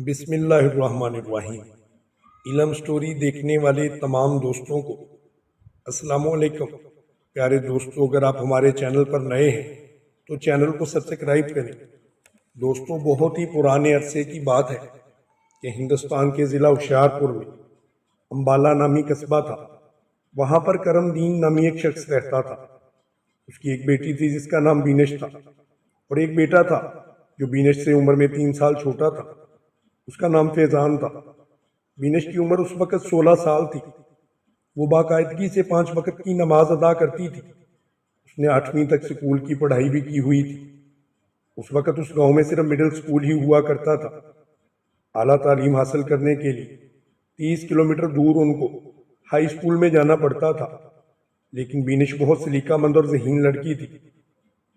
بسم اللہ الرحمن الرحیم۔ علم سٹوری دیکھنے والے تمام دوستوں کو السلام علیکم۔ پیارے دوستو، اگر آپ ہمارے چینل پر نئے ہیں تو چینل کو سبسکرائب کریں۔ دوستو، بہت ہی پرانے عرصے کی بات ہے کہ ہندوستان کے ضلع ہوشیارپور میں امبالہ نامی قصبہ تھا۔ وہاں پر کرم دین نامی ایک شخص رہتا تھا۔ اس کی ایک بیٹی تھی جس کا نام بینش تھا، اور ایک بیٹا تھا جو بینش سے عمر میں 3 سال چھوٹا تھا۔ اس کا نام فیضان تھا۔ بینش کی عمر اس وقت 16 سال تھی۔ وہ باقاعدگی سے 5 وقت کی نماز ادا کرتی تھی۔ اس نے 8ویں تک سکول کی پڑھائی بھی کی ہوئی تھی۔ اس وقت اس گاؤں میں صرف مڈل سکول ہی ہوا کرتا تھا۔ اعلیٰ تعلیم حاصل کرنے کے لیے 30 کلومیٹر دور ان کو ہائی سکول میں جانا پڑتا تھا۔ لیکن بینش بہت سلیقہ مند اور ذہین لڑکی تھی۔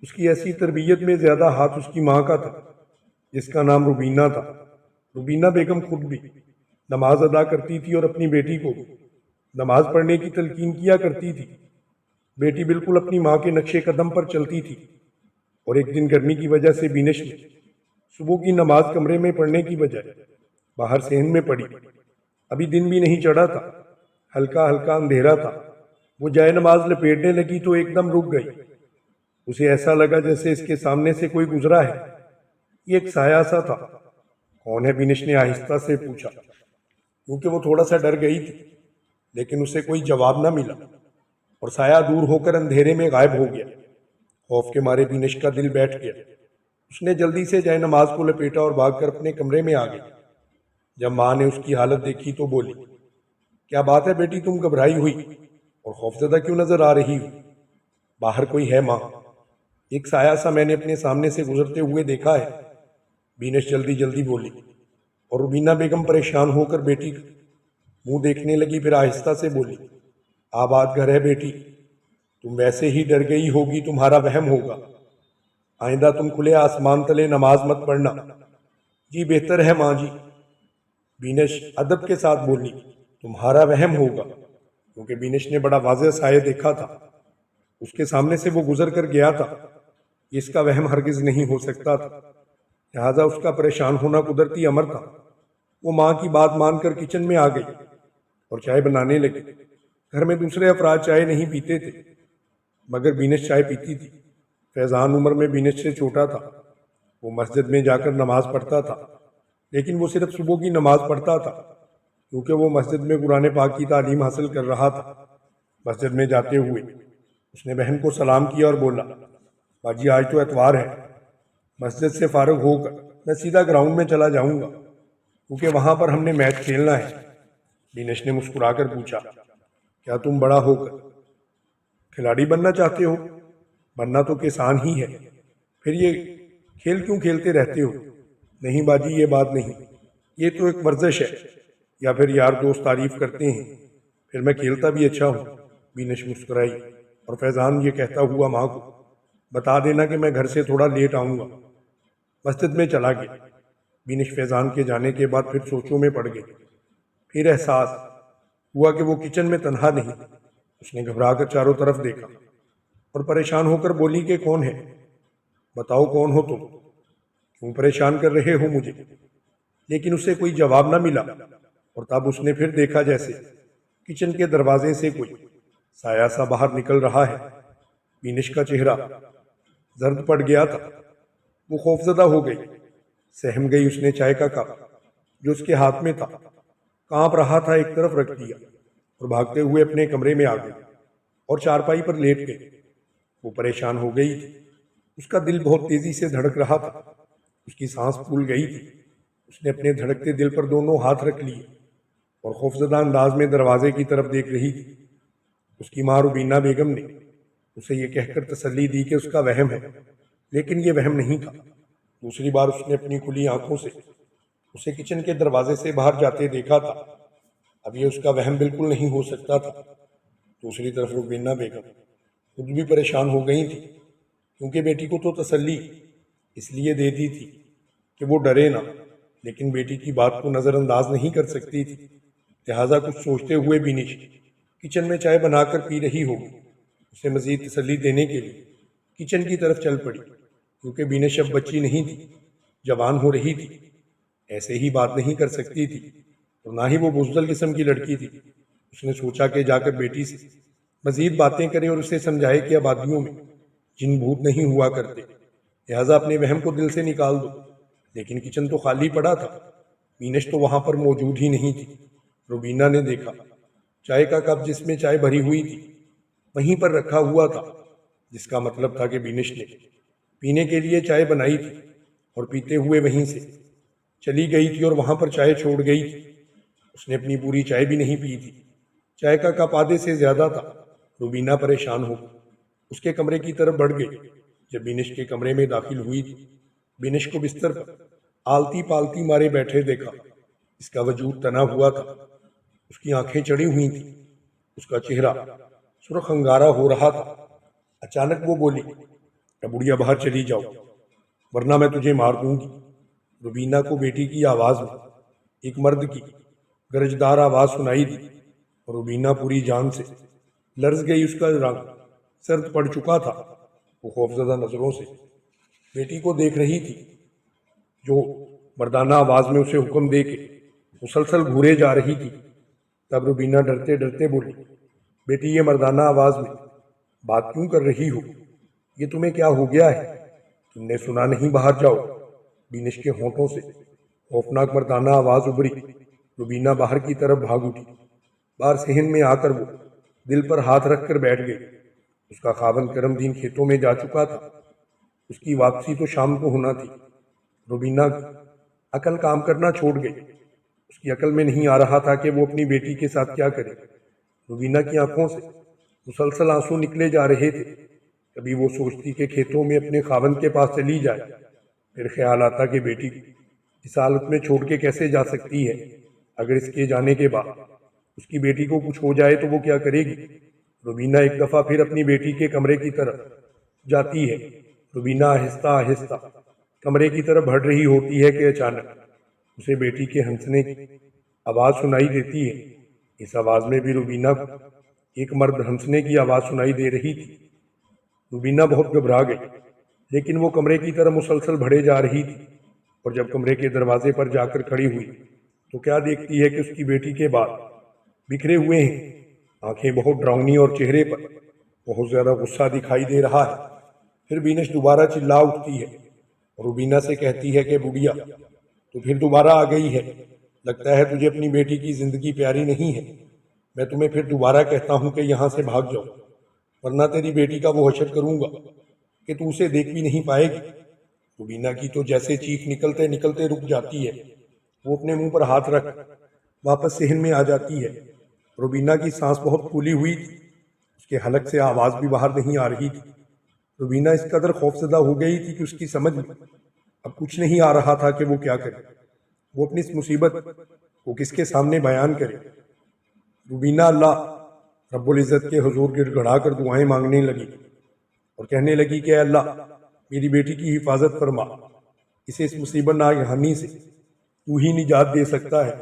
اس کی ایسی تربیت میں زیادہ ہاتھ اس کی ماں کا تھا، جس کا نام روبینہ تھا۔ روبینہ بیگم خود بھی نماز ادا کرتی تھی اور اپنی بیٹی کو نماز پڑھنے کی تلقین کیا کرتی تھی۔ بیٹی بالکل اپنی ماں کے نقش قدم پر چلتی تھی، اور ایک دن گرمی کی وجہ سے بینش نے صبح کی نماز کمرے میں پڑھنے کی بجائے باہر صحن میں پڑھی۔ ابھی دن بھی نہیں چڑھا تھا، ہلکا ہلکا اندھیرا تھا۔ وہ جائے نماز لپیٹنے لگی تو ایک دم رک گئی۔ اسے ایسا لگا جیسے اس کے سامنے سے کوئی گزرا ہے۔ یہ ایک سایہ سا تھا۔ کون ہے؟ بینش نے آہستہ سے پوچھا، کیونکہ وہ تھوڑا سا ڈر گئی تھی، لیکن اسے کوئی جواب نہ ملا، اور سایہ دور ہو کر اندھیرے میں غائب ہو گیا۔ خوف کے مارے بینش کا دل بیٹھ گیا۔ اس نے جلدی سے جائے نماز کو لپیٹا اور بھاگ کر اپنے کمرے میں آ گئی۔ جب ماں نے اس کی حالت دیکھی تو بولی، کیا بات ہے بیٹی، تم گھبرائی ہوئی اور خوفزدہ کیوں نظر آ رہی ہو؟ باہر کوئی ہے ماں؟ ایک سایہ سا میں نے اپنے سامنے سے گزرتے ہوئے دیکھا ہے، بینش جلدی جلدی بولی، اور روبینہ بیگم پریشان ہو کر بیٹی کا منہ دیکھنے لگی۔ پھر آہستہ سے بولی، آباد گھر ہے بیٹی، تم ویسے ہی ڈر گئی ہوگی، تمہارا وہم ہوگا۔ آئندہ تم کھلے آسمان تلے نماز مت پڑھنا۔ جی بہتر ہے ماں جی، بینش ادب کے ساتھ بولی۔ تمہارا وہم ہوگا، کیونکہ بینش نے بڑا واضح سایہ دیکھا تھا۔ اس کے سامنے سے وہ گزر کر گیا تھا۔ اس کا وہم ہرگز نہیں ہو سکتا تھا، لہذا اس کا پریشان ہونا قدرتی امر تھا۔ وہ ماں کی بات مان کر کچن میں آ گئی اور چائے بنانے لگی۔ گھر میں دوسرے افراد چائے نہیں پیتے تھے، مگر بینش چائے پیتی تھی۔ فیضان عمر میں بینش سے چھوٹا تھا۔ وہ مسجد میں جا کر نماز پڑھتا تھا، لیکن وہ صرف صبح کی نماز پڑھتا تھا، کیونکہ وہ مسجد میں قرآن پاک کی تعلیم حاصل کر رہا تھا۔ مسجد میں جاتے ہوئے اس نے بہن کو سلام کیا اور بولا، باجی آج تو اتوار ہے، مسجد سے فارغ ہو کر میں سیدھا گراؤنڈ میں چلا جاؤں گا، کیونکہ وہاں پر ہم نے میچ کھیلنا ہے۔ بینش نے مسکرا کر پوچھا، کیا تم بڑا ہو کر کھلاڑی بننا چاہتے ہو؟ بننا تو کسان ہی ہے، پھر یہ کھیل کیوں کھیلتے رہتے ہو؟ نہیں باجی، یہ بات نہیں، یہ تو ایک ورزش ہے، یا پھر یار دوست تعریف کرتے ہیں، پھر میں کھیلتا بھی اچھا ہوں۔ بینش مسکرائی، اور فیضان یہ کہتا ہوا ماں کو بتا دینا کہ میں گھر سے تھوڑا لیٹ آؤں گا۔ مسجد میں چلا گیا۔ بینش فیضان کے جانے کے بعد پھر سوچوں میں پڑ گئی۔ پھر احساس ہوا کہ وہ کچن میں تنہا نہیں۔ اس نے گھبرا کر چاروں طرف دیکھا اور پریشان ہو کر بولی کہ کون ہے؟ بتاؤ کون ہو تم؟ کیوں پریشان کر رہے ہو مجھے؟ لیکن اسے کوئی جواب نہ ملا، اور تب اس نے پھر دیکھا جیسے کچن کے دروازے سے کوئی سایہ سا باہر نکل رہا ہے۔ بینش کا چہرہ زرد پڑ گیا تھا۔ وہ خوفزدہ ہو گئی، سہم گئی۔ اس نے چائے کا کپ جو اس کے ہاتھ میں تھا کانپ رہا تھا ایک طرف رکھ دیا، اور بھاگتے ہوئے اپنے کمرے میں آ گئی اور چارپائی پر لیٹ گئی۔ وہ پریشان ہو گئی تھی۔ اس کا دل بہت تیزی سے دھڑک رہا تھا۔ اس کی سانس پھول گئی تھی۔ اس نے اپنے دھڑکتے دل پر دونوں ہاتھ رکھ لیے اور خوفزدہ انداز میں دروازے کی طرف دیکھ رہی تھی۔ اس کی ماں روبینہ بیگم نے اسے یہ کہہ کر تسلی دی کہ اس کا وہم ہے، لیکن یہ وہم نہیں تھا۔ دوسری بار اس نے اپنی کھلی آنکھوں سے اسے کچن کے دروازے سے باہر جاتے دیکھا تھا۔ اب یہ اس کا وہم بالکل نہیں ہو سکتا تھا۔ دوسری طرف روبینہ بیگم خود بھی پریشان ہو گئی تھی، کیونکہ بیٹی کو تو تسلی اس لیے دے دی تھی کہ وہ ڈرے نہ، لیکن بیٹی کی بات کو نظر انداز نہیں کر سکتی تھی۔ لہٰذا کچھ سوچتے ہوئے بینش کچن میں چائے بنا کر پی رہی ہوگی۔ اسے مزید تسلی دینے کے لیے کچن کی طرف چل پڑی، کیونکہ بینش اب بچی نہیں تھی، جوان ہو رہی تھی، ایسے ہی بات نہیں کر سکتی تھی، اور نہ ہی وہ بزدل قسم کی لڑکی تھی۔ اس نے سوچا کہ جا کر بیٹی سے مزید باتیں کرے اور اسے سمجھائے کہ آبادیوں میں جن بھوت نہیں ہوا کرتے، لہٰذا اپنے وہم کو دل سے نکال دو۔ لیکن کچن تو خالی پڑا تھا، بینش تو وہاں پر موجود ہی نہیں تھی۔ روبینہ نے دیکھا چائے کا کپ جس میں چائے بھری ہوئی تھی وہیں پر رکھا ہوا تھا، جس کا مطلب تھا کہ بینش نے پینے کے لیے چائے بنائی تھی اور پیتے ہوئے وہیں سے چلی گئی تھی اور وہاں پر چائے چھوڑ گئی تھی۔ اس نے اپنی پوری چائے بھی نہیں پی تھی، چائے کا کپ آدھے سے زیادہ تھا۔ روبینہ پریشان ہو اس کے کمرے کی طرف بڑھ گئی۔ جب بینش کے کمرے میں داخل ہوئی تھی، بینش کو بستر پر آلتی پالتی مارے بیٹھے دیکھا۔ اس کا وجود تنا ہوا تھا، اس کی آنکھیں چڑی ہوئی تھیں، اس کا چہرہ سرخ انگارہ ہو رہا تھا۔ اچانک وہ بولی، اے بڑھیا باہر چلی جاؤ ورنہ میں تجھے مار دوں گی۔ روبینہ کو بیٹی کی آواز میں ایک مرد کی گرجدار آواز سنائی دی، اور روبینہ پوری جان سے لرز گئی۔ اس کا رنگ سرد پڑ چکا تھا، وہ خوفزدہ نظروں سے بیٹی کو دیکھ رہی تھی، جو مردانہ آواز میں اسے حکم دے کے مسلسل گھورے جا رہی تھی۔ تب روبینہ ڈرتے ڈرتے بولی، بیٹی یہ مردانہ آواز میں بات کیوں کر رہی ہو؟ یہ تمہیں کیا ہو گیا ہے؟ تم نے سنا نہیں باہر جاؤ۔ بینش کے ہونٹوں سے خوفناک مردانہ آواز ابھری۔ روبینہ باہر کی طرف بھاگ اٹھی۔ باہر صحن میں آ کر وہ دل پر ہاتھ رکھ کر بیٹھ گئی۔ اس کا خاوند کرم دین کھیتوں میں جا چکا تھا، اس کی واپسی تو شام کو ہونا تھی۔ روبینہ کی عقل کام کرنا چھوڑ گئی، اس کی عقل میں نہیں آ رہا تھا کہ وہ اپنی بیٹی کے ساتھ کیا کرے۔ روبینہ کی آنکھوں سے مسلسل آنسو نکلے جا رہے تھے۔ کبھی وہ سوچتی کہ کھیتوں میں اپنے خاوند کے پاس چلی جائے، پھر خیال آتا کہ بیٹی کو اس حالت میں چھوڑ کے کیسے جا سکتی ہے؟ اگر اس کے جانے کے بعد اس کی بیٹی کو کچھ ہو جائے تو وہ کیا کرے گی؟ روبینہ ایک دفعہ پھر اپنی بیٹی کے کمرے کی طرف جاتی ہے۔ روبینہ آہستہ آہستہ کمرے کی طرف بڑھ رہی ہوتی ہے کہ اچانک اسے بیٹی کے ہنسنے کی آواز سنائی دیتی ہے۔ اس آواز میں بھی روبینہ کو ایک مرد ہنسنے کی آواز سنائی دے رہی تھی۔ روبینہ بہت گھبرا گئی، لیکن وہ کمرے کی طرف مسلسل بڑھے جا رہی تھی، اور جب کمرے کے دروازے پر جا کر کھڑی ہوئی تو کیا دیکھتی ہے کہ اس کی بیٹی کے بال بکھرے ہوئے ہیں، آنکھیں بہت ڈراؤنی اور چہرے پر بہت زیادہ غصہ دکھائی دے رہا ہے۔ پھر بینش دوبارہ چلا اٹھتی ہے اور روبینہ سے کہتی ہے کہ بڑھیا تو پھر دوبارہ آ گئی ہے، لگتا ہے تجھے اپنی بیٹی کی زندگی پیاری نہیں ہے۔ میں تمہیں پھر دوبارہ کہتا ہوں کہ یہاں سے بھاگ جاؤ، ورنہ تیری بیٹی کا وہ حشر کروں گا کہ تو اسے دیکھ بھی نہیں پائے گی۔ روبینہ کی تو جیسے چیخ نکلتے نکلتے رک جاتی ہے، وہ اپنے منہ پر ہاتھ رکھ واپس صحن میں آ جاتی ہے۔ روبینہ کی سانس بہت پھولی ہوئی تھی، اس کے حلق سے آواز بھی باہر نہیں آ رہی تھی۔ روبینہ اس قدر خوفزدہ ہو گئی تھی کہ اس کی سمجھ میں اب کچھ نہیں آ رہا تھا کہ وہ کیا کرے، وہ اپنی اس مصیبت کو کس کے سامنے بیان کرے۔ روبینہ اللہ رب العزت کے حضور گڑ گڑا کر دعائیں مانگنے لگی اور کہنے لگی کہ اے اللہ میری بیٹی کی حفاظت فرما، اسے اس مصیبت ناگہانی سے تو ہی نجات دے سکتا ہے،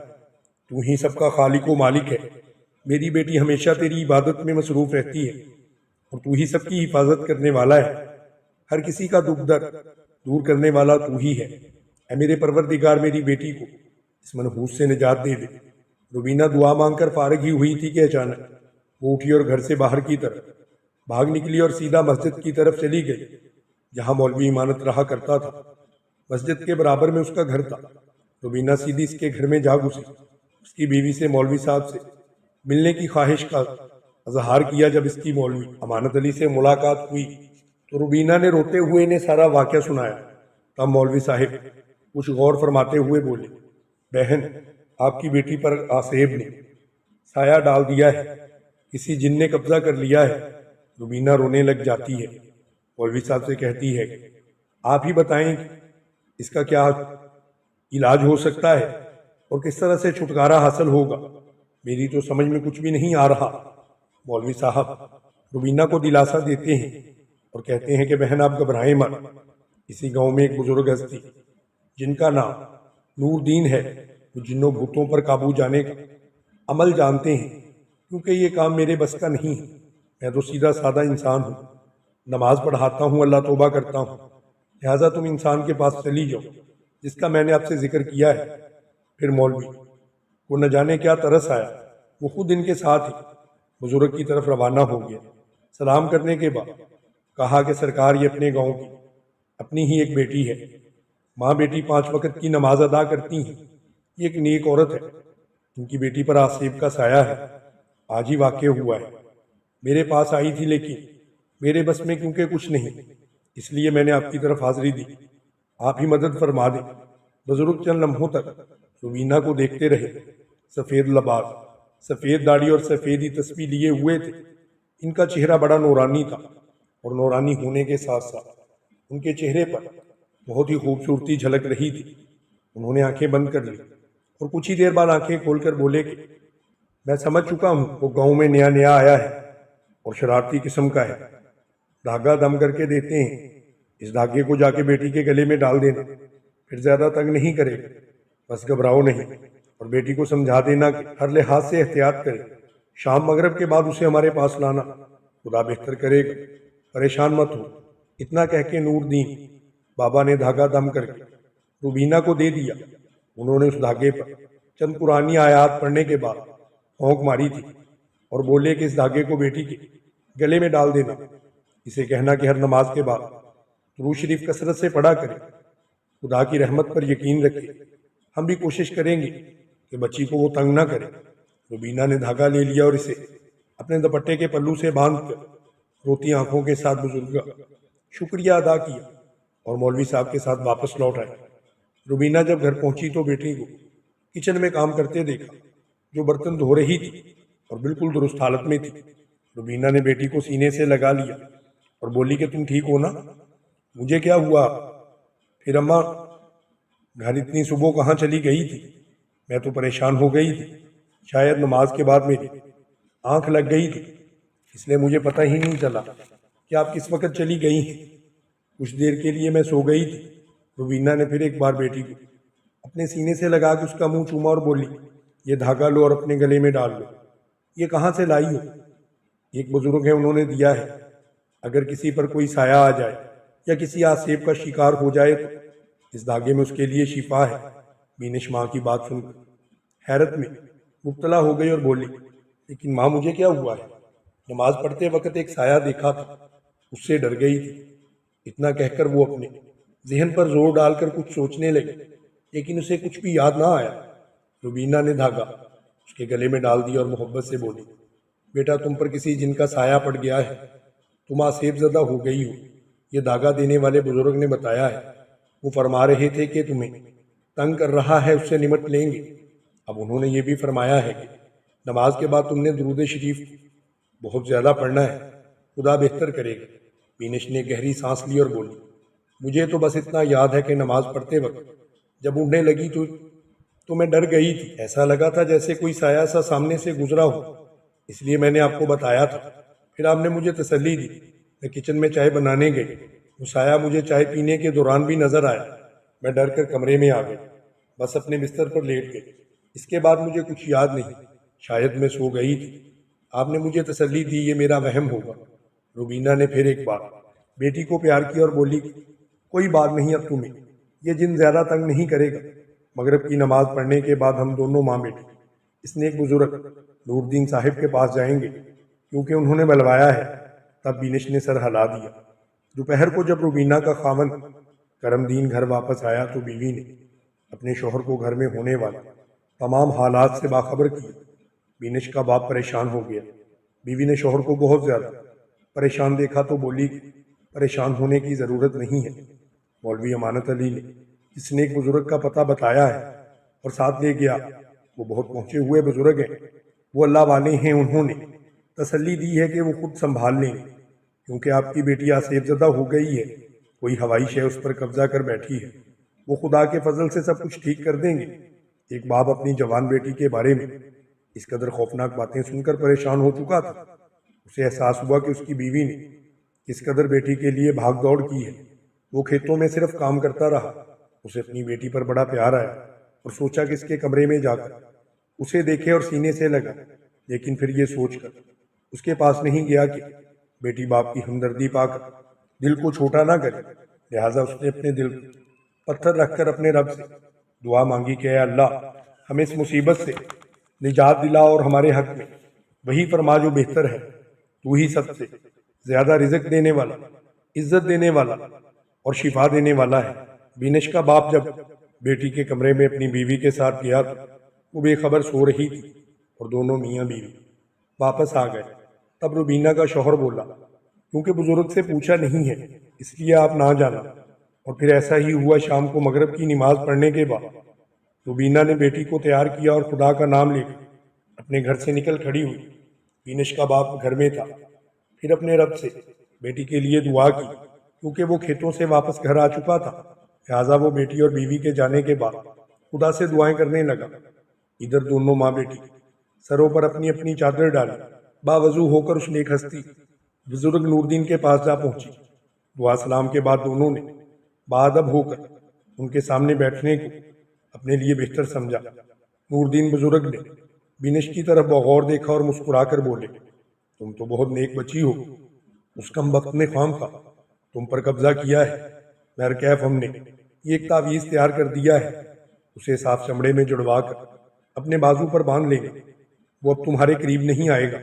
تو ہی سب کا خالق و مالک ہے۔ میری بیٹی ہمیشہ تیری عبادت میں مصروف رہتی ہے اور تو ہی سب کی حفاظت کرنے والا ہے، ہر کسی کا دکھ درد دور کرنے والا تو ہی ہے۔ اے میرے پروردگار میری بیٹی کو اس منحوس سے نجات دے دے۔ روبینہ دعا مانگ کر فارغ ہی ہوئی تھی کہ اچانک وہ اٹھی اور گھر سے باہر کی طرف بھاگ نکلی اور سیدھا مسجد کی طرف چلی گئی، جہاں مولوی امانت رہا کرتا تھا۔ مسجد کے برابر میں اس کا گھر تھا۔ روبینہ سیدھی اس کے گھر میں جا گھسی، اس کی بیوی سے مولوی صاحب سے ملنے کی خواہش کا اظہار کیا۔ جب اس کی مولوی امانت علی سے ملاقات ہوئی تو روبینہ نے روتے ہوئے انہیں سارا واقعہ سنایا۔ تب مولوی صاحب کچھ غور فرماتے ہوئے بولے، بہن آپ کی بیٹی پر آصیب نے سایہ ڈال دیا ہے، کسی جن نے قبضہ کر لیا ہے۔ روبینہ رونے لگ جاتی ہے، مولوی صاحب سے کہتی ہے کہ آپ ہی بتائیں کہ اس کا کیا علاج ہو سکتا ہے اور کس طرح سے چھٹکارا حاصل ہوگا، میری تو سمجھ میں کچھ بھی نہیں آ رہا۔ مولوی صاحب روبینہ کو دلاسا دیتے ہیں اور کہتے ہیں کہ بہن آپ گھبرائیں مت، اسی گاؤں میں ایک بزرگ ہستی جن کا نام نور دین ہے، وہ جنوں بھوتوں پر قابو جانے کا عمل جانتے ہیں، کیونکہ یہ کام میرے بس کا نہیں ہے، میں تو سیدھا سادہ انسان ہوں، نماز پڑھاتا ہوں، اللہ توبہ کرتا ہوں، لہٰذا تم انسان کے پاس چلی جاؤ جس کا میں نے آپ سے ذکر کیا ہے۔ پھر مولوی کو نہ جانے کیا ترس آیا، وہ خود ان کے ساتھ ہی بزرگ کی طرف روانہ ہو گیا۔ سلام کرنے کے بعد کہا کہ سرکار، یہ اپنے گاؤں کی اپنی ہی ایک بیٹی ہے، ماں بیٹی 5 وقت کی نماز ادا کرتی ہیں، یہ ایک نیک عورت ہے، ان کی بیٹی پر آصیب کا سایہ ہے، آج ہی واقع ہوا ہے، میرے پاس آئی تھی لیکن میرے بس میں کیونکہ کچھ نہیں، اس لیے میں نے آپ کی طرف حاضری دی، آپ ہی مدد فرما دیں۔ بزرگ چند لمحوں تک روبینہ کو دیکھتے رہے۔ سفید لباس، سفید داڑھی اور سفیدی تسبیح لیے ہوئے تھے، ان کا چہرہ بڑا نورانی تھا، اور نورانی ہونے کے ساتھ ساتھ ان کے چہرے پر بہت ہی خوبصورتی جھلک رہی تھی۔ انہوں نے آنکھیں بند کر لی اور کچھ ہی دیر بعد آنکھیں کھول کر بولے کہ میں سمجھ چکا ہوں، وہ گاؤں میں نیا آیا ہے اور شرارتی قسم کا ہے، دھاگا دم کر کے دیتے ہیں، اس دھاگے کو جا کے بیٹی کے گلے میں ڈال دینا، پھر زیادہ تنگ نہیں کرے گا، بس گھبراؤ نہیں، اور بیٹی کو سمجھا دینا کہ ہر لحاظ سے احتیاط کرے، شام مغرب کے بعد اسے ہمارے پاس لانا، خدا بہتر کرے گا، پریشان مت ہو۔ اتنا کہہ کے نور دین بابا نے دھاگا دم کر کے روبینہ کو دے دیا۔ انہوں نے اس دھاگے پر چند پرانی آیات پڑھنے کے بعد پھونک ماری تھی اور بولے کہ اس دھاگے کو بیٹی کے گلے میں ڈال دینا، اسے کہنا کہ ہر نماز کے بعد درود شریف کثرت سے پڑھا کرے، خدا کی رحمت پر یقین رکھے، ہم بھی کوشش کریں گے کہ بچی کو وہ تنگ نہ کرے۔ روبینہ نے دھاگا لے لیا اور اسے اپنے دوپٹے کے پلو سے باندھ کر روتی آنکھوں کے ساتھ بزرگ کا شکریہ ادا کیا اور مولوی صاحب کے ساتھ واپس لوٹ آئے۔ روبینہ جب گھر پہنچی تو بیٹی کو کچن میں کام کرتے دیکھا، جو برتن دھو رہی تھی اور بالکل درست حالت میں تھی۔ روبینہ نے بیٹی کو سینے سے لگا لیا اور بولی کہ تم ٹھیک ہو نا؟ مجھے کیا ہوا؟ پھر اماں، گھر اتنی صبح کہاں چلی گئی تھی؟ میں تو پریشان ہو گئی تھی، شاید نماز کے بعد میری آنکھ لگ گئی تھی، اس لیے مجھے پتہ ہی نہیں چلا کہ آپ کس وقت چلی گئی ہیں، کچھ دیر کے لیے میں سو گئی تھی۔ روبینہ نے پھر ایک بار بیٹی کو اپنے سینے سے لگا کے اس کا منہ چوما اور بولی، یہ دھاگا لو اور اپنے گلے میں ڈال لو۔ یہ کہاں سے لائی ہو؟ ایک بزرگ ہے، انہوں نے دیا ہے، اگر کسی پر کوئی سایہ آ جائے یا کسی آسیب کا شکار ہو جائے تو اس دھاگے میں اس کے لیے شفا ہے۔ بینش ماں کی بات سن کر حیرت میں مبتلا ہو گئی اور بولی، لیکن ماں مجھے کیا ہوا ہے؟ نماز پڑھتے وقت ایک سایہ دیکھا تھا، اس سے ڈر گئی تھی۔ اتنا کہہ کر وہ اپنے ذہن پر زور ڈال کر کچھ سوچنے لگی، لیکن اسے کچھ بھی یاد نہ آیا۔ روبینہ نے دھاگا اس کے گلے میں ڈال دیا اور محبت سے بولی، بیٹا تم پر کسی جن کا سایہ پڑ گیا ہے، تم آسیب زدہ ہو گئی ہو، یہ دھاگا دینے والے بزرگ نے بتایا ہے، وہ فرما رہے تھے کہ تمہیں تنگ کر رہا ہے، اس سے نمٹ لیں گے۔ اب انہوں نے یہ بھی فرمایا ہے کہ نماز کے بعد تم نے درود شریف بہت زیادہ پڑھنا ہے، خدا بہتر کرے گا۔ بینش نے گہری سانس لی اور بولی، مجھے تو بس اتنا یاد ہے کہ نماز پڑھتے وقت جب اڑنے لگی تو میں ڈر گئی تھی، ایسا لگا تھا جیسے کوئی سایہ سا سامنے سے گزرا ہو، اس لیے میں نے آپ کو بتایا تھا۔ پھر آپ نے مجھے تسلی دی، میں کچن میں چائے بنانے گئی، وہ سایہ مجھے چائے پینے کے دوران بھی نظر آیا، میں ڈر کر کمرے میں آ گئی، بس اپنے بستر پر لیٹ گئی، اس کے بعد مجھے کچھ یاد نہیں، شاید میں سو گئی تھی، آپ نے مجھے تسلی دی، یہ میرا وہم ہوگا۔ روبینہ نے پھر ایک بار بیٹی کو پیار کیا اور بولی، کوئی بات نہیں، اب تمہیں یہ جن زیادہ تنگ نہیں کرے گا، مغرب کی نماز پڑھنے کے بعد ہم دونوں ماں بیٹی اس نیک بزرگ نور دین صاحب کے پاس جائیں گے، کیونکہ انہوں نے بلوایا ہے۔ تب بینش نے سر ہلا دیا۔ دوپہر کو جب روبینہ کا خاوند کرم دین گھر واپس آیا تو بیوی نے اپنے شوہر کو گھر میں ہونے والے تمام حالات سے باخبر کیا۔ بینش کا باپ پریشان ہو گیا، بیوی نے شوہر کو بہت زیادہ پریشان دیکھا تو بولی، پریشان ہونے کی ضرورت نہیں ہے، مولوی امانت علی نے جس نے ایک بزرگ کا پتہ بتایا ہے اور ساتھ لے گیا، وہ بہت پہنچے ہوئے بزرگ ہیں، وہ اللہ والے ہیں، انہوں نے تسلی دی ہے کہ وہ خود سنبھال لیں گے، کیونکہ آپ کی بیٹی آسیب زدہ ہو گئی ہے، کوئی ہوائی شے اس پر قبضہ کر بیٹھی ہے، وہ خدا کے فضل سے سب کچھ ٹھیک کر دیں گے۔ ایک باپ اپنی جوان بیٹی کے بارے میں اس قدر خوفناک باتیں سن کر پریشان ہو چکا تھا، اسے احساس ہوا کہ اس کی بیوی نے اس قدر بیٹی کے لیے بھاگ دوڑ کی ہے۔ وہ کھیتوں میں صرف کام کرتا رہا، اسے اپنی بیٹی پر بڑا پیار آیا اور سوچا کہ اس کے کمرے میں جا کر اسے دیکھے اور سینے سے لگا، لیکن پھر یہ سوچ کر اس کے پاس نہیں گیا کہ بیٹی باپ کی ہمدردی پا کر دل کو چھوٹا نہ کرے، لہٰذا اس نے اپنے دل کو پتھر رکھ کر اپنے رب سے دعا مانگی کہ اے اللہ ہمیں اس مصیبت سے نجات دلا اور ہمارے حق میں وہی فرما جو بہتر ہے۔ تو ہی سب سے زیادہ رزق دینے والا، عزت دینے والا اور شفا دینے والا ہے۔ بینش کا باپ جب بیٹی کے کمرے میں اپنی بیوی کے ساتھ گیا تو وہ بے خبر سو رہی تھی اور دونوں میاں بیوی واپس آ گئے۔ تب روبینہ کا شوہر بولا، کیونکہ بزرگ سے پوچھا نہیں ہے اس لیے آپ نہ جانا۔ اور پھر ایسا ہی ہوا۔ شام کو مغرب کی نماز پڑھنے کے بعد روبینہ نے بیٹی کو تیار کیا اور خدا کا نام لے کر اپنے گھر سے نکل کھڑی ہوئی۔ بینش کا باپ گھر میں تھا۔ پھر اپنے رب سے بیٹی کے لیے دعا کی، کیونکہ وہ کھیتوں سے واپس گھر آ چکا تھا، لہٰذا وہ بیٹی اور بیوی کے جانے کے بعد خدا سے دعائیں کرنے لگا۔ ادھر دونوں ماں بیٹی سروں پر اپنی اپنی چادر ڈالی باوضو ہو کر اس نیک ہستی بزرگ نور دین کے پاس جا پہنچی۔ دعا سلام کے بعد دونوں نے باادب ہو کر ان کے سامنے بیٹھنے کو اپنے لیے بہتر سمجھا۔ نور دین بزرگ نے بینش کی طرف بغور دیکھا اور مسکرا کر بولے، تم تو بہت نیک بچی ہو، اس کم وقت نے خام خواہ تم پر قبضہ کیا ہے۔ بہرکیف ہم نے یہ ایک تعویذ تیار کر دیا ہے، اسے صاف چمڑے میں جڑوا کر اپنے بازو پر باندھ لیں گے، وہ اب تمہارے قریب نہیں آئے گا۔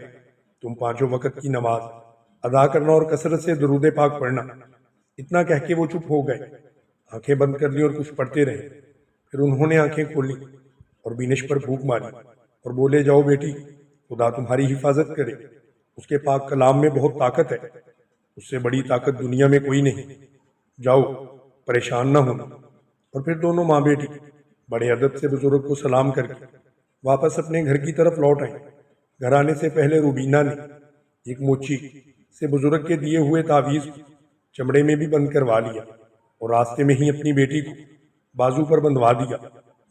تم 5 وقت کی نماز ادا کرنا اور کثرت سے درود پاک پڑھنا۔ اتنا کہہ کے وہ چپ ہو گئے، آنکھیں بند کر لی اور کچھ پڑھتے رہے۔ پھر انہوں نے آنکھیں کھولی اور بینش پر پھونک ماری اور بولے، جاؤ بیٹی، خدا تمہاری حفاظت کرے، اس کے پاک کلام میں بہت طاقت ہے، اس سے بڑی طاقت دنیا میں کوئی نہیں، جاؤ پریشان نہ ہونا۔ اور پھر دونوں ماں بیٹی بڑے ادب سے بزرگ کو سلام کر کے واپس اپنے گھر کی طرف لوٹ آئیں۔ گھر آنے سے پہلے روبینہ نے ایک موچی سے بزرگ کے دیے ہوئے تعویذ کو چمڑے میں بھی بند کروا لیا اور راستے میں ہی اپنی بیٹی کو بازو پر بندھوا دیا۔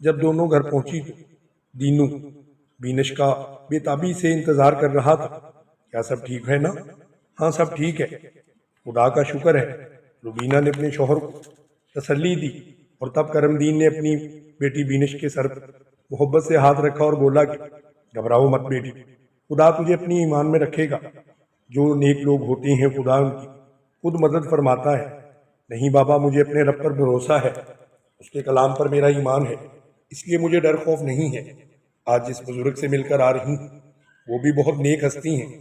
جب دونوں گھر پہنچی تو دینو بینش کا بے تابی سے انتظار کر رہا تھا۔ کیا سب ٹھیک ہے نا؟ ہاں سب ٹھیک ہے، خدا کا شکر ہے، روبینہ نے اپنے شوہر کو تسلی دی۔ اور تب کرم دین نے اپنی بیٹی بینش کے سر پر محبت سے ہاتھ رکھا اور بولا کہ گھبراؤ مت بیٹی، خدا تجھے اپنی ایمان میں رکھے گا۔ جو نیک لوگ ہوتے ہیں خدا ان کی خود مدد فرماتا ہے۔ نہیں بابا، مجھے اپنے رب پر بھروسہ ہے، اس کے کلام پر میرا ایمان ہے، اس لیے مجھے ڈر خوف نہیں ہے۔ آج جس بزرگ سے مل کر آ رہی ہوں وہ بھی بہت نیک ہستی ہیں،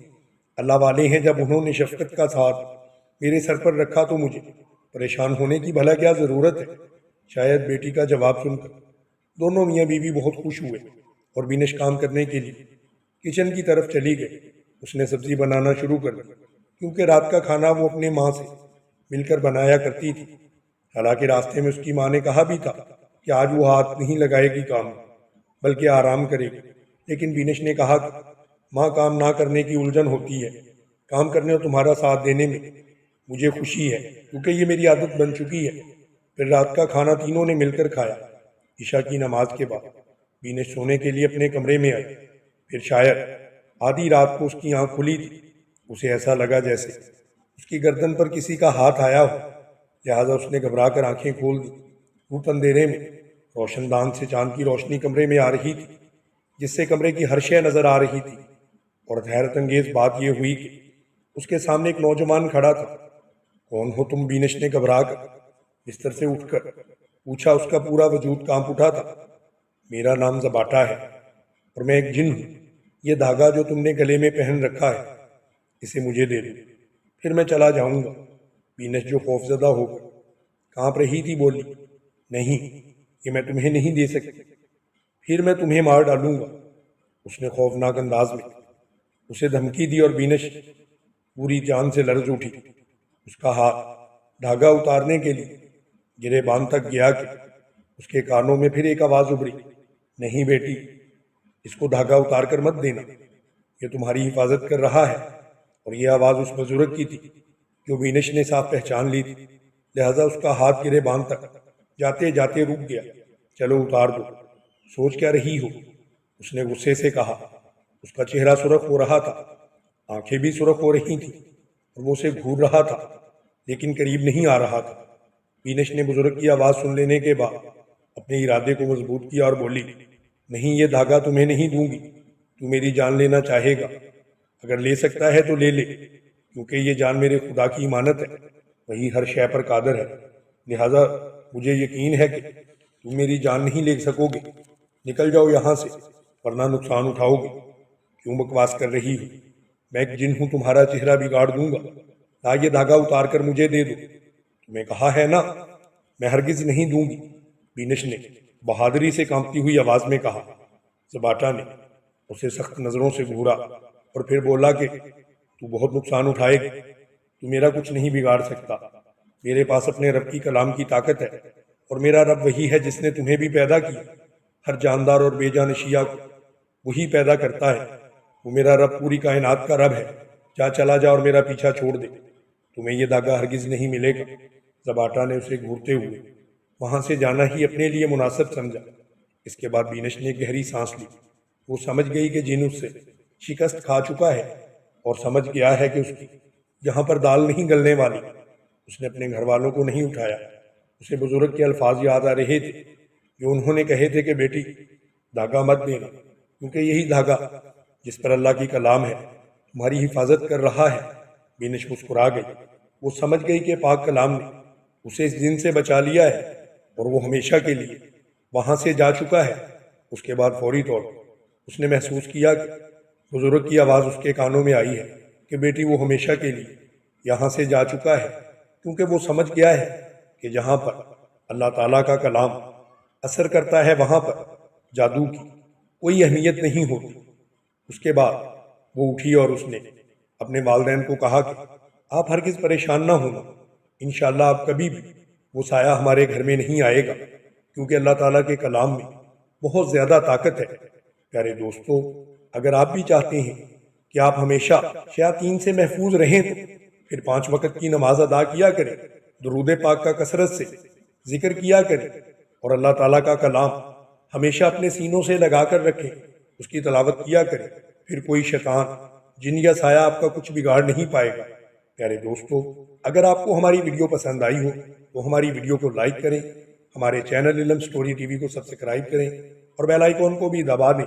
اللہ والے ہیں۔ جب انہوں نے شفقت کا ہاتھ میرے سر پر رکھا تو مجھے پریشان ہونے کی بھلا کیا ضرورت ہے؟ شاید بیٹی کا جواب سن کر دونوں میاں بیوی بہت خوش ہوئے اور بینش کام کرنے کے لیے کچن کی طرف چلی گئی۔ اس نے سبزی بنانا شروع کر دی، کیونکہ رات کا کھانا وہ اپنے ماں سے مل کر بنایا کرتی تھی۔ حالانکہ راستے میں اس کی ماں نے کہا بھی تھا کہ آج وہ ہاتھ نہیں لگائے گی کام میں، بلکہ آرام کرے گی، لیکن بینش نے کہا کہ ماں کام نہ کرنے کی الجھن ہوتی ہے، کام کرنے اور تمہارا ساتھ دینے میں مجھے خوشی ہے، کیونکہ یہ میری عادت بن چکی ہے۔ پھر رات کا کھانا تینوں نے مل کر کھایا۔ عشاء کی نماز کے بعد بینش سونے کے لیے اپنے کمرے میں آئی۔ پھر شاید آدھی رات کو اس کی آنکھ کھلی تھی۔ اسے ایسا لگا جیسے اس کی گردن پر کسی کا ہاتھ آیا ہو، لہٰذا اس نے گھبرا کر آنکھیں کھول دی۔ دھوپ اندھیرے میں روشن دان سے چاند کی روشنی کمرے میں آ رہی تھی، جس سے کمرے کی ہر شے نظر آ رہی تھی۔ اور حیرت انگیز بات یہ ہوئی کہ اس کے سامنے ایک نوجوان کھڑا تھا۔ کون ہو تم؟ بینش نے گھبرا کر بستر سے اٹھ کر پوچھا۔ اس کا پورا وجود کانپ اٹھا تھا۔ میرا نام زباٹا ہے اور میں ایک جن ہوں۔ یہ دھاگا جو تم نے گلے میں پہن رکھا ہے، اسے مجھے دے دو، پھر میں چلا جاؤں گا۔ بینش جو خوفزدہ ہو کر کانپ رہی تھی بولی، نہیں، یہ میں تمہیں نہیں دے سکتی، پھر میں تمہیں مار ڈالوں گا۔ اس نے خوفناک انداز میں اسے دھمکی دی اور بینش پوری جان سے لرز اٹھی۔ اس کا ہاتھ دھاگا اتارنے کے لیے گرے باندھ تک گیا کہ اس کے کانوں میں پھر ایک آواز ابھری، نہیں بیٹی، اس کو دھاگا اتار کر مت دینا، یہ تمہاری حفاظت کر رہا ہے۔ اور یہ آواز اس بزرگ کی تھی جو بینش نے صاف پہچان لی تھی، لہٰذا اس کا ہاتھ گرے باندھ تک جاتے جاتے رک گیا۔ چلو اتار دو، سوچ کیا رہی ہو؟ اس نے غصے سے کہا۔ اس کا چہرہ سرخ ہو رہا تھا، آنکھیں بھی سرخ ہو رہی تھیں اور وہ اسے گھور رہا تھا لیکن قریب نہیں آ رہا تھا۔ بینش نے بزرگ کی آواز سن لینے کے بعد اپنے ارادے کو مضبوط کیا اور بولی، نہیں، یہ دھاگا تمہیں نہیں دوں گی، تو میری جان لینا چاہے گا، اگر لے سکتا ہے تو لے لے، کیونکہ یہ جان میرے خدا کی امانت ہے، وہی ہر شے پر قادر ہے، لہٰذا مجھے یقین ہے کہ تم میری جان نہیں لے سکو گے۔ نکل جاؤ یہاں سے ورنہ نقصان اٹھاؤ گے۔ کیوں بکواس کر رہی ہو؟ میں ایک جن ہوں، تمہارا چہرہ بگاڑ دوں گا۔ لا یہ دھاگا اتار کر مجھے دے دو۔ تمہیں کہا ہے نا میں ہرگز نہیں دوں گی، بینش نے بہادری سے کانپتی ہوئی آواز میں کہا۔ زباٹا نے اسے سخت نظروں سے گھورا اور پھر بولا کہ تو بہت نقصان اٹھائے گی، تو میرا کچھ نہیں بگاڑ سکتا۔ میرے پاس اپنے رب کی کلام کی طاقت ہے، اور میرا رب وہی ہے جس نے تمہیں بھی پیدا کیا۔ ہر جاندار اور بے جان اشیاء کو وہی پیدا کرتا ہے۔ وہ میرا رب پوری کائنات کا رب ہے۔ جا چلا جا اور میرا پیچھا چھوڑ دے، تمہیں یہ دھاگا ہرگز نہیں ملے گا۔ زباٹا نے اسے گھورتے ہوئے وہاں سے جانا ہی اپنے لیے مناسب سمجھا۔ اس کے بعد بینش نے گہری سانس لی۔ وہ سمجھ گئی کہ جن اس سے شکست کھا چکا ہے اور سمجھ گیا ہے کہ اس کی یہاں پر دال نہیں گلنے والی۔ اس نے اپنے گھر والوں کو نہیں اٹھایا۔ اسے بزرگ کے الفاظ یاد آ رہے تھے جو انہوں نے کہے تھے کہ بیٹی دھاگا مت دینا، کیونکہ یہی دھاگا جس پر اللہ کی کلام ہے تمہاری حفاظت کر رہا ہے۔ بینش مسکرا گئی۔ وہ سمجھ گئی کہ پاک کلام نے اسے اس دن سے بچا لیا ہے اور وہ ہمیشہ کے لیے وہاں سے جا چکا ہے۔ اس کے بعد فوری طور پر اس نے محسوس کیا کہ بزرگ کی آواز اس کے کانوں میں آئی ہے کہ بیٹی وہ ہمیشہ کے لیے یہاں سے جا چکا ہے، کیونکہ وہ سمجھ گیا ہے کہ جہاں پر اللہ تعالیٰ کا کلام اثر کرتا ہے وہاں پر جادو کی کوئی اہمیت نہیں ہوتی۔ اس کے بعد وہ اٹھی اور اس نے اپنے والدین کو کہا کہ آپ ہرگز پریشان نہ ہونا، انشاءاللہ آپ کبھی بھی وہ سایہ ہمارے گھر میں نہیں آئے گا، کیونکہ اللہ تعالیٰ کے کلام میں بہت زیادہ طاقت ہے۔ پیارے دوستو، اگر آپ بھی چاہتے ہیں کہ آپ ہمیشہ شیاطین سے محفوظ رہیں تو پھر 5 وقت کی نماز ادا کیا کریں، درود پاک کا کثرت سے ذکر کیا کریں اور اللہ تعالیٰ کا کلام ہمیشہ اپنے سینوں سے لگا کر رکھیں، اس کی تلاوت کیا کریں، پھر کوئی شیطان، جن یا سایہ آپ کا کچھ بگاڑ نہیں پائے گا۔ پیارے دوستو، اگر آپ کو ہماری ویڈیو پسند آئی ہو تو ہماری ویڈیو کو لائک کریں، ہمارے چینل علم سٹوری ٹی وی کو سبسکرائب کریں اور بیل آئیکن کو بھی دبا دیں